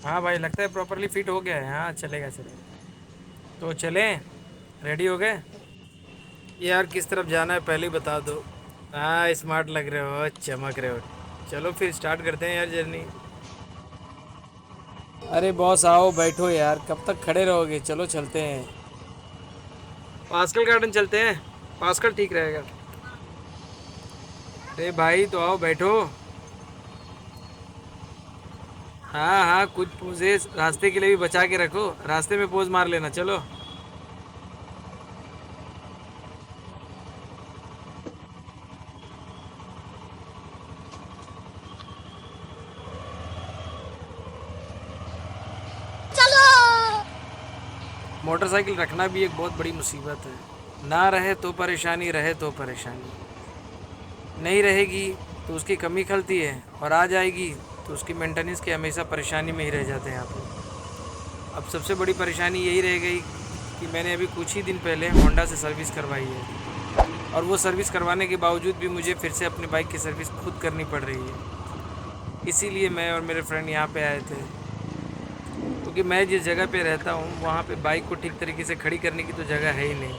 हाँ भाई, लगता है प्रॉपरली फिट हो गया है। हाँ, चलेगा चलेगा। तो चलें? रेडी हो गए? यार किस तरफ जाना है पहले ही बता दो। हाँ, स्मार्ट लग रहे हो, चमक रहे हो। चलो फिर स्टार्ट करते हैं यार जर्नी। अरे बॉस, आओ बैठो यार, कब तक खड़े रहोगे? चलो चलते हैं। पास्कल गार्डन चलते हैं। पास्कल ठीक रहेगा। अरे भाई तो आओ बैठो। हाँ हाँ, कुछ पोजेस रास्ते के लिए भी बचा के रखो, रास्ते में पोज मार लेना। चलो। मोटरसाइकिल रखना भी एक बहुत बड़ी मुसीबत है। ना रहे तो परेशानी, रहे तो परेशानी। नहीं रहेगी तो उसकी कमी खलती है, और आ जाएगी तो उसकी मेंटेनेंस की हमेशा परेशानी में ही रह जाते हैं आप लोग। अब सबसे बड़ी परेशानी यही रह गई कि मैंने अभी कुछ ही दिन पहले होंडा से सर्विस करवाई है, और वो सर्विस करवाने के बावजूद भी मुझे फिर से अपनी बाइक की सर्विस खुद करनी पड़ रही है। इसीलिए मैं और मेरे फ्रेंड यहाँ पे आए थे, क्योंकि मैं जिस जगह पे रहता हूँ वहाँ पे बाइक को ठीक तरीके से खड़ी करने की तो जगह है ही नहीं।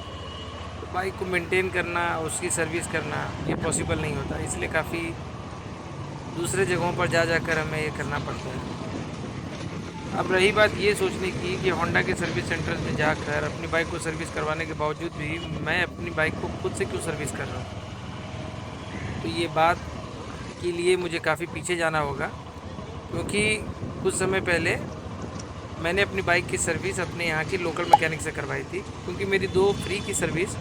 तो बाइक को मेंटेन करना, उसकी सर्विस करना, ये पॉसिबल नहीं होता। इसलिए काफ़ी दूसरे जगहों पर जा जाकर हमें ये करना पड़ता है। अब रही बात ये सोचने की कि होंडा के सर्विस सेंटर में जाकर अपनी बाइक को सर्विस करवाने के बावजूद भी मैं अपनी बाइक को खुद से क्यों सर्विस कर रहा हूँ, तो ये बात के लिए मुझे काफ़ी पीछे जाना होगा। क्योंकि कुछ समय पहले मैंने अपनी बाइक की सर्विस अपने यहाँ की लोकल मैकेनिक से करवाई थी, क्योंकि मेरी 2 फ्री की सर्विस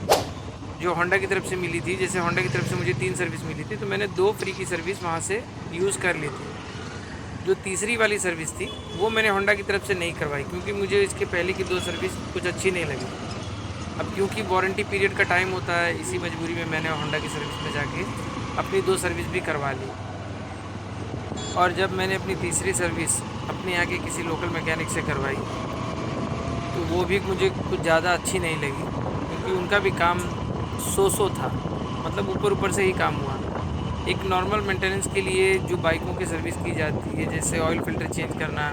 जो होंडा की तरफ से मिली थी, जैसे होंडा की तरफ से मुझे 3 सर्विस मिली थी, तो मैंने 2 फ्री की सर्विस वहाँ से यूज़ कर ली थी। जो तीसरी वाली सर्विस थी वो मैंने होंडा की तरफ से नहीं करवाई, क्योंकि मुझे इसके पहले की 2 सर्विस कुछ अच्छी नहीं लगी। अब क्योंकि वारंटी पीरियड का टाइम होता है, इसी मजबूरी में मैंने होंडा की सर्विस में जाके अपनी 2 सर्विस भी करवा ली। और जब मैंने अपनी तीसरी सर्विस अपने यहाँ के किसी लोकल मैकेनिक से करवाई, तो वो भी मुझे कुछ ज़्यादा अच्छी नहीं लगी, क्योंकि उनका भी काम सो था, मतलब ऊपर ऊपर से ही काम हुआ। एक नॉर्मल मेंटेनेंस के लिए जो बाइकों की सर्विस की जाती है, जैसे ऑयल फ़िल्टर चेंज करना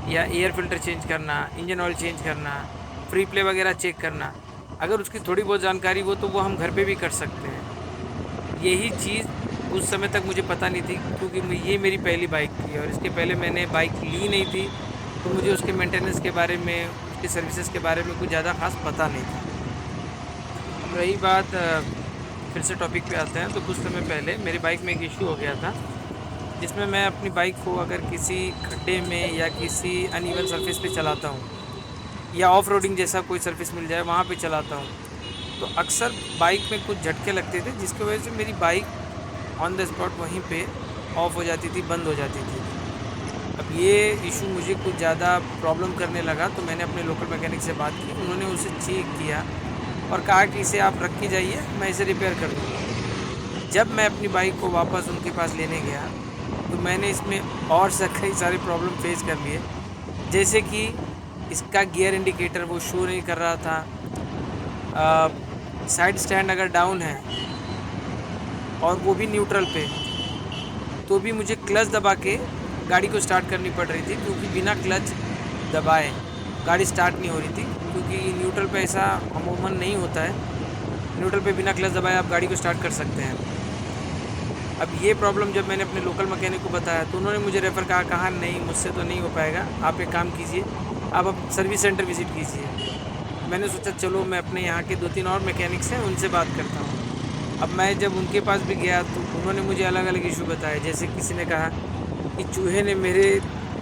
या एयर फ़िल्टर चेंज करना, इंजन ऑयल चेंज करना, फ्री प्ले वगैरह चेक करना, अगर उसकी थोड़ी बहुत जानकारी हो तो वो हम घर पे भी कर सकते हैं। यही चीज़ उस समय तक मुझे पता नहीं थी, क्योंकि ये मेरी पहली बाइक थी और इसके पहले मैंने बाइक ली नहीं थी, तो मुझे उसके मेंटेनेंस के बारे में, उसकी सर्विसेज के बारे में कुछ ज़्यादा ख़ास पता नहीं था। अब रही बात, फिर से टॉपिक पे आते हैं, तो कुछ समय पहले मेरी बाइक में एक इशू हो गया था, जिसमें मैं अपनी बाइक को अगर किसी खड्डे में या किसी अनइवन सरफेस पे चलाता हूँ, या ऑफ रोडिंग जैसा कोई सरफेस मिल जाए वहाँ पे चलाता हूँ, तो अक्सर बाइक में कुछ झटके लगते थे, जिसकी वजह से मेरी बाइक ऑन द स्पॉट वहीं पे ऑफ हो जाती थी, बंद हो जाती थी। अब ये इशू मुझे कुछ ज़्यादा प्रॉब्लम करने लगा, तो मैंने अपने लोकल मैकेनिक से बात की, उन्होंने उसे चेक किया और कहा कि इसे आप रख के जाइए, मैं इसे रिपेयर कर दूँगा। जब मैं अपनी बाइक को वापस उनके पास लेने गया, तो मैंने इसमें और से कई सारे प्रॉब्लम फेस कर लिए, जैसे कि इसका गियर इंडिकेटर वो शो नहीं कर रहा था, साइड स्टैंड अगर डाउन है और वो भी न्यूट्रल पे, तो भी मुझे क्लच दबा के गाड़ी को स्टार्ट करनी पड़ रही थी, क्योंकि बिना क्लच दबाए गाड़ी स्टार्ट नहीं हो रही थी, क्योंकि न्यूट्रल पे ऐसा अमूमन नहीं होता है। न्यूट्रल पे बिना क्लच दबाए आप गाड़ी को स्टार्ट कर सकते हैं। अब ये प्रॉब्लम जब मैंने अपने लोकल मैकेनिक को बताया, तो उन्होंने मुझे रेफ़र कहा नहीं, मुझसे तो नहीं हो पाएगा, आप एक काम कीजिए, आप अब सर्विस सेंटर विज़िट कीजिए। मैंने सोचा चलो मैं अपने यहाँ के 2-3 और मैकेनिक्स हैं, उनसे बात करता हूँ। अब मैं जब उनके पास भी गया, तो उन्होंने मुझे अलग अलग इशू बताए, जैसे किसी ने कहा कि चूहे ने मेरे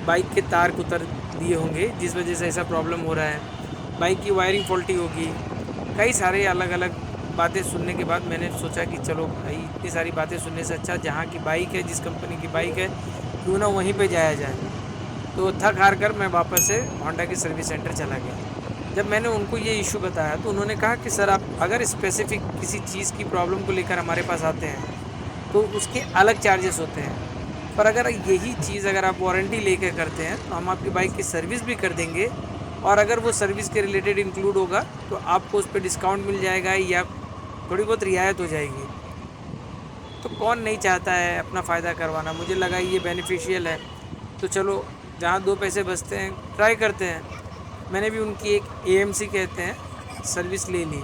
बाइक के तार को उतर दिए होंगे, जिस वजह से ऐसा प्रॉब्लम हो रहा है, बाइक की वायरिंग फॉल्टी होगी। कई सारे अलग अलग बातें सुनने के बाद मैंने सोचा कि चलो भाई, इतनी सारी बातें सुनने से अच्छा जहाँ की बाइक है, जिस कंपनी की बाइक है, क्यों ना वहीं पे जाया जाए। तो थक हार कर मैं वापस से होंडा के सर्विस सेंटर चला गया। जब मैंने उनको ये इशू बताया, तो उन्होंने कहा कि सर, आप अगर स्पेसिफ़िक किसी चीज़ की प्रॉब्लम को लेकर हमारे पास आते हैं, तो उसके अलग चार्जेस होते हैं, पर अगर यही चीज़ अगर आप वारंटी लेकर करते हैं, तो हम आपकी बाइक की सर्विस भी कर देंगे, और अगर वो सर्विस के रिलेटेड इंक्लूड होगा तो आपको उस पर डिस्काउंट मिल जाएगा या थोड़ी बहुत रियायत हो जाएगी। तो कौन नहीं चाहता है अपना फ़ायदा करवाना, मुझे लगा ये बेनिफिशियल है, तो चलो जहाँ 2 पैसे बचते हैं ट्राई करते हैं। मैंने भी उनकी एक एएमसी कहते हैं सर्विस ले ली,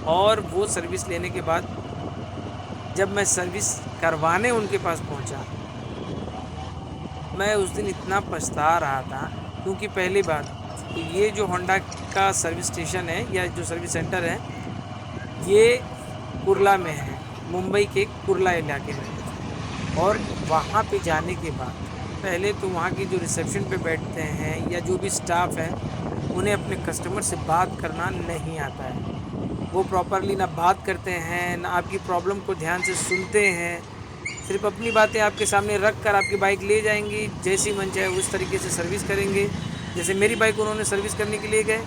और वो सर्विस लेने के बाद जब मैं सर्विस करवाने उनके पास पहुंचा, मैं उस दिन इतना पछता रहा था, क्योंकि पहली बात तो ये जो होंडा का सर्विस स्टेशन है या जो सर्विस सेंटर है, ये कुर्ला में है, मुंबई के कुर्ला इलाके में। और वहाँ पे जाने के बाद पहले तो वहाँ की जो रिसेप्शन पे बैठते हैं या जो भी स्टाफ है, उन्हें अपने कस्टमर से बात करना नहीं आता है। वो प्रॉपरली ना बात करते हैं, ना आपकी प्रॉब्लम को ध्यान से सुनते हैं। सिर्फ अपनी बातें आपके सामने रख कर आपकी बाइक ले जाएंगी, जैसी मन चाहे उस तरीके से सर्विस करेंगे। जैसे मेरी बाइक उन्होंने सर्विस करने के लिए गए,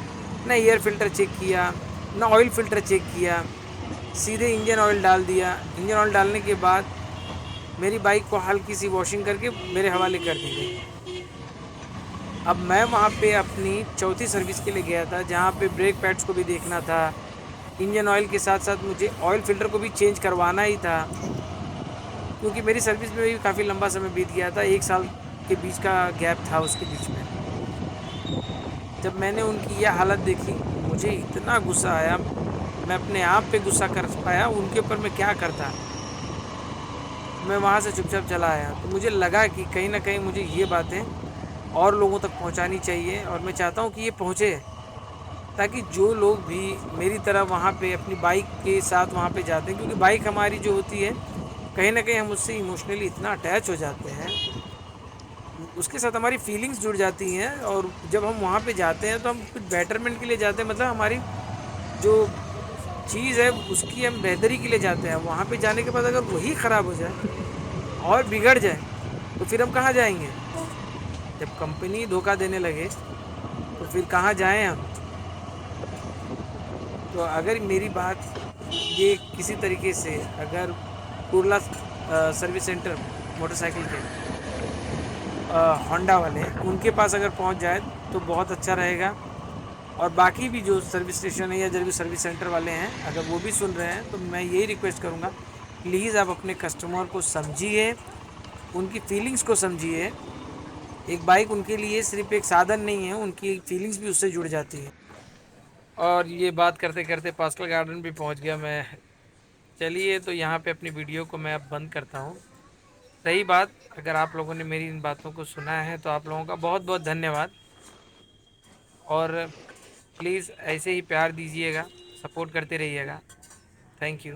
ना एयर फ़िल्टर चेक किया, ना ऑयल फ़िल्टर चेक किया, सीधे इंजन ऑयल डाल दिया। इंजन ऑयल डालने के बाद मेरी बाइक को हल्की सी वॉशिंग करके मेरे हवाले कर दी गई। अब मैं वहाँ पे अपनी चौथी सर्विस के लिए गया था, जहाँ पे ब्रेक पैड्स को भी देखना था, इंजन ऑयल के साथ साथ मुझे ऑयल फ़िल्टर को भी चेंज करवाना ही था, क्योंकि मेरी सर्विस में भी काफ़ी लंबा समय बीत गया था। 1 साल के बीच का गैप था उसके बीच में। जब मैंने उनकी यह हालत देखी, मुझे इतना गुस्सा आया, मैं अपने आप पे गुस्सा कर पाया, उनके ऊपर मैं क्या करता। मैं वहाँ से चुपचाप चला आया। तो मुझे लगा कि कहीं ना कहीं मुझे ये बातें और लोगों तक पहुँचानी चाहिए, और मैं चाहता हूँ कि ये पहुँचे, ताकि जो लोग भी मेरी तरह वहाँ पे अपनी बाइक के साथ वहाँ पे जाते हैं, क्योंकि बाइक हमारी जो होती है, कहीं ना कहीं हम उससे इमोशनली इतना अटैच हो जाते हैं, उसके साथ हमारी फीलिंग्स जुड़ जाती हैं। और जब हम वहाँ पे जाते हैं तो हम कुछ बेटरमेंट के लिए जाते हैं, मतलब हमारी जो चीज़ है उसकी हम बेहतरी के लिए जाते हैं। वहाँ पे जाने के बाद अगर वही ख़राब हो जाए और बिगड़ जाए, तो फिर हम कहाँ जाएंगे? जब कंपनी धोखा देने लगे तो फिर कहाँ जाएं हम? तो अगर मेरी बात ये किसी तरीके से अगर कुर्ला सर्विस सेंटर मोटरसाइकिल के होंडा वाले उनके पास अगर पहुंच जाए तो बहुत अच्छा रहेगा। और बाकी भी जो सर्विस स्टेशन है या जो भी सर्विस सेंटर वाले हैं, अगर वो भी सुन रहे हैं, तो मैं यही रिक्वेस्ट करूँगा, प्लीज़ आप अपने कस्टमर को समझिए, उनकी फीलिंग्स को समझिए। एक बाइक उनके लिए सिर्फ एक साधन नहीं है, उनकी फीलिंग्स भी उससे जुड़ जाती है। और ये बात करते करते पास्कल गार्डन भी पहुंच गया मैं। चलिए, तो यहाँ पे अपनी वीडियो को मैं अब बंद करता हूँ। रही बात, अगर आप लोगों ने मेरी इन बातों को सुना है तो आप लोगों का बहुत बहुत धन्यवाद। और प्लीज़ ऐसे ही प्यार दीजिएगा, सपोर्ट करते रहिएगा। Thank you.